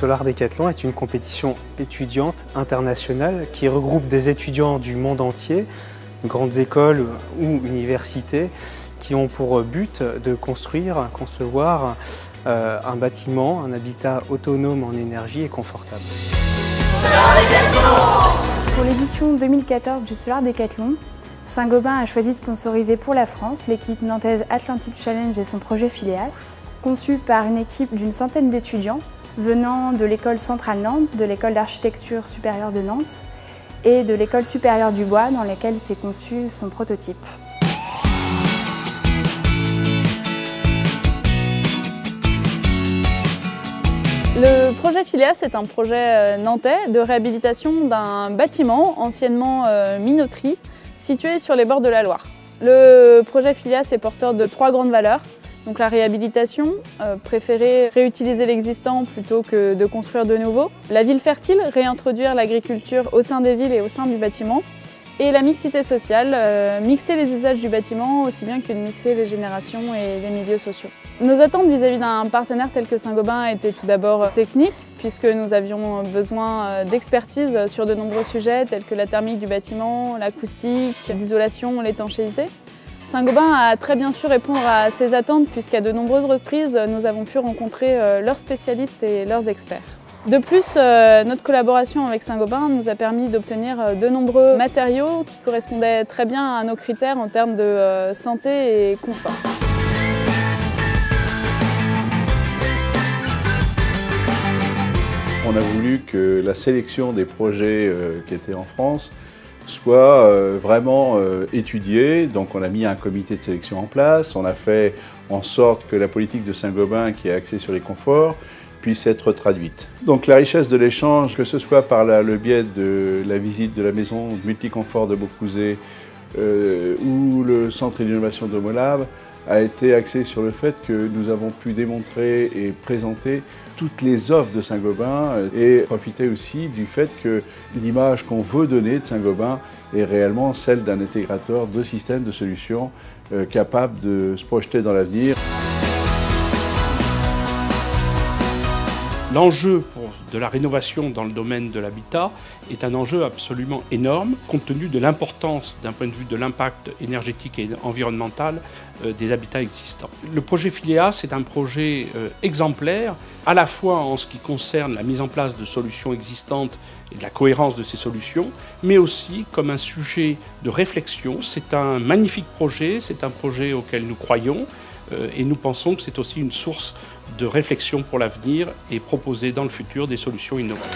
Solar Décathlon est une compétition étudiante internationale qui regroupe des étudiants du monde entier, grandes écoles ou universités, qui ont pour but de concevoir un bâtiment, un habitat autonome en énergie et confortable. Pour l'édition 2014 du Solar Décathlon, Saint-Gobain a choisi de sponsoriser pour la France l'équipe nantaise Atlantic Challenge et son projet Phileas, conçu par une équipe d'une centaine d'étudiants venant de l'école centrale Nantes, de l'école d'architecture supérieure de Nantes et de l'école supérieure du bois dans laquelle s'est conçu son prototype. Le projet Phileas est un projet nantais de réhabilitation d'un bâtiment anciennement minoterie situé sur les bords de la Loire. Le projet Phileas est porteur de 3 grandes valeurs. Donc la réhabilitation, préférer réutiliser l'existant plutôt que de construire de nouveau. La ville fertile, réintroduire l'agriculture au sein des villes et au sein du bâtiment. Et la mixité sociale, mixer les usages du bâtiment aussi bien que de mixer les générations et les milieux sociaux. Nos attentes vis-à-vis d'un partenaire tel que Saint-Gobain étaient tout d'abord techniques, puisque nous avions besoin d'expertise sur de nombreux sujets tels que la thermique du bâtiment, l'acoustique, l'isolation, l'étanchéité. Saint-Gobain a très bien su répondre à ces attentes puisqu'à de nombreuses reprises, nous avons pu rencontrer leurs spécialistes et leurs experts. De plus, notre collaboration avec Saint-Gobain nous a permis d'obtenir de nombreux matériaux qui correspondaient très bien à nos critères en termes de santé et confort. On a voulu que la sélection des projets qui étaient en France soit vraiment étudiée. Donc on a mis un comité de sélection en place, on a fait en sorte que la politique de Saint-Gobain qui est axée sur les conforts puisse être traduite. Donc la richesse de l'échange, que ce soit par le biais de la visite de la maison multiconfort de Beaucouzé ou le centre d'innovation d'Homolab, a été axée sur le fait que nous avons pu démontrer et présenter toutes les offres de Saint-Gobain et profiter aussi du fait que l'image qu'on veut donner de Saint-Gobain est réellement celle d'un intégrateur de systèmes, de solutions capable de se projeter dans l'avenir. L'enjeu de la rénovation dans le domaine de l'habitat est un enjeu absolument énorme, compte tenu de l'importance d'un point de vue de l'impact énergétique et environnemental des habitats existants. Le projet Phileas est un projet exemplaire, à la fois en ce qui concerne la mise en place de solutions existantes et de la cohérence de ces solutions, mais aussi comme un sujet de réflexion. C'est un magnifique projet, c'est un projet auquel nous croyons, et nous pensons que c'est aussi une source de réflexion pour l'avenir et proposer dans le futur des solutions innovantes.